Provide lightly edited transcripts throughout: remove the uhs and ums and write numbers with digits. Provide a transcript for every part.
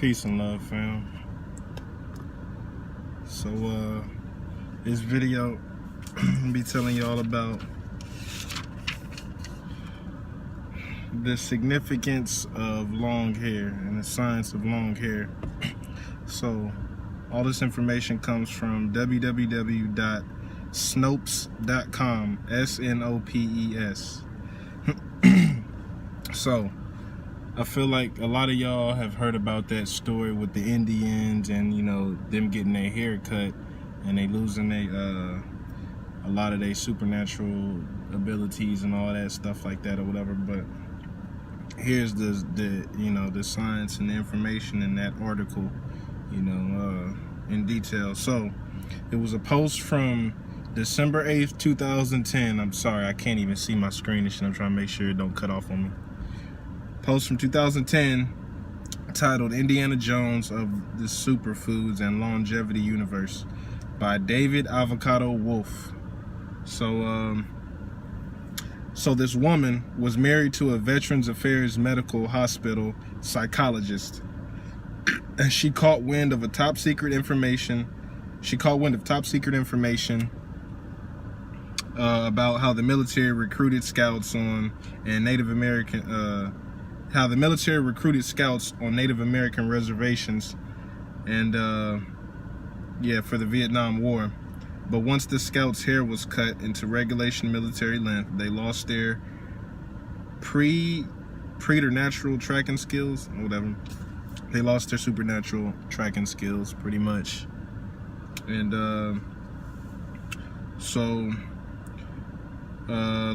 Peace and love, fam. So, this video, I'll be telling y'all about the significance of long hair and the science of long hair. So, all this information comes from www.snopes.com, S-N-O-P-E-S. So, I feel like a lot of y'all have heard about that story with the Indians and, you know, them getting their hair cut and they losing a lot of their supernatural abilities and all that stuff like that or whatever. But here's the you know, the science and the information in that article, you know, in detail. So it was a post from December 8th, 2010. I'm sorry, I can't even see my screen and shit. I'm trying to make sure it don't cut off on me. Post from 2010 titled Indiana Jones of the Superfoods and Longevity Universe by David Avocado Wolf. So this woman was married to a Veterans Affairs Medical Hospital psychologist, and she caught wind of top secret information about how the military recruited scouts on Native American reservations, and for the Vietnam War. But once the scouts' hair was cut into regulation military length, they lost their preternatural tracking skills, or whatever. They lost their supernatural tracking skills, pretty much. And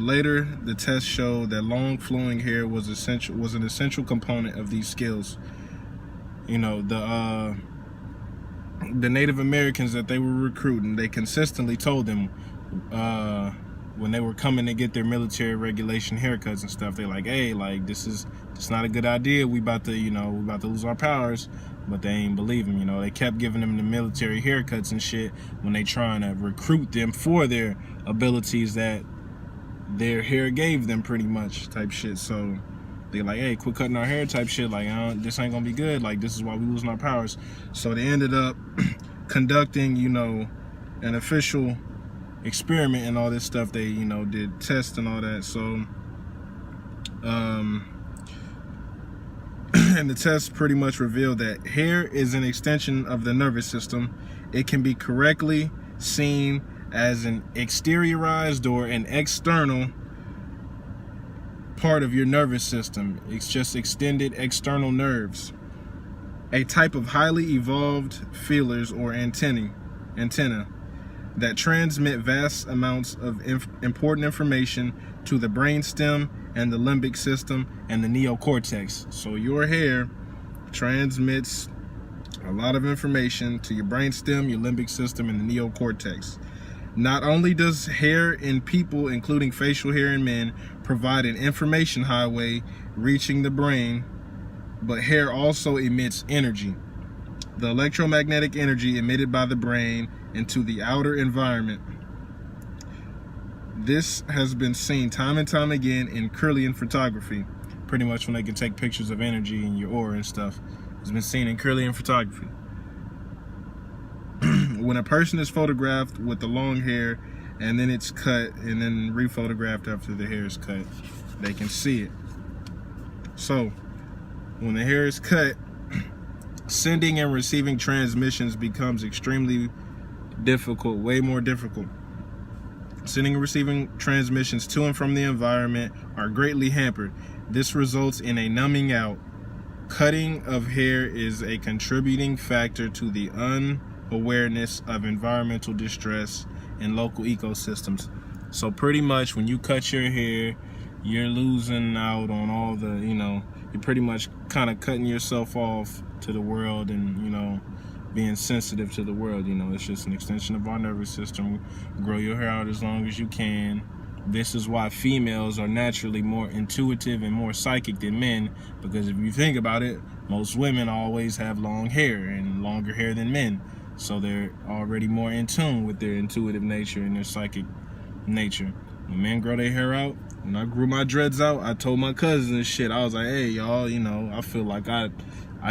later, the test showed that long flowing hair was an essential component of these skills. You know, the Native Americans that they were recruiting, they consistently told them when they were coming to get their military regulation haircuts and stuff, they're like, hey, like, it's not a good idea. We about to lose our powers. But they ain't believe them, you know. They kept giving them the military haircuts and shit when they trying to recruit them for their abilities that their hair gave them, pretty much, type shit. So they're like, hey, quit cutting our hair, type shit. Like, this ain't gonna be good. Like, this is why we losing our powers. So they ended up conducting, you know, an official experiment and all this stuff. They, you know, did tests and all that. So and the test pretty much revealed that hair is an extension of the nervous system. It can be correctly seen as an exteriorized or an external part of your nervous system. It's just extended external nerves, a type of highly evolved feelers or antenna that transmit vast amounts of important information to the brainstem and the limbic system and the neocortex. So your hair transmits a lot of information to your brainstem, your limbic system, and the neocortex. Not only does hair in people, including facial hair in men, provide an information highway reaching the brain, but hair also emits energy, the electromagnetic energy emitted by the brain into the outer environment. This has been seen time and time again in Kirlian photography, pretty much when they can take pictures of energy in your aura and stuff. It's been seen in Kirlian photography. When a person is photographed with the long hair and then it's cut and then rephotographed after the hair is cut, they can see it. So when the hair is cut, sending and receiving transmissions becomes extremely difficult, way more difficult. Sending and receiving transmissions to and from the environment are greatly hampered. This results in a numbing out. Cutting of hair is a contributing factor to the unawareness of environmental distress in local ecosystems. So pretty much when you cut your hair, you're losing out on all the, you know, you're pretty much kind of cutting yourself off to the world and, you know, being sensitive to the world. You know, it's just an extension of our nervous system. Grow your hair out as long as you can. This is why females are naturally more intuitive and more psychic than men, because if you think about it, most women always have long hair and longer hair than men. So they're already more in tune with their intuitive nature and their psychic nature. When men grow their hair out, When I grew my dreads out, I told my cousins and shit. I was like, hey, y'all, you know, I feel like I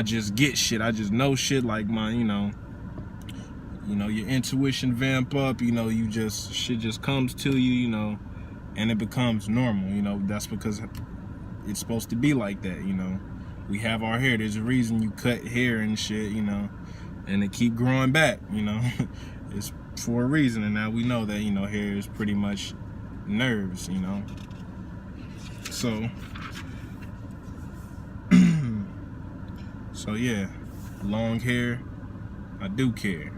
just get shit. I just know shit, like my, you know, your intuition vamp up, you know, shit just comes to you, you know, and it becomes normal, you know. That's because it's supposed to be like that, you know. We have our hair. There's a reason you cut hair and shit, you know, and it keep growing back, you know. It's for a reason, and now we know that, you know, hair is pretty much nerves, you know. So, so yeah, long hair, I do care.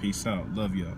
Peace out. Love y'all.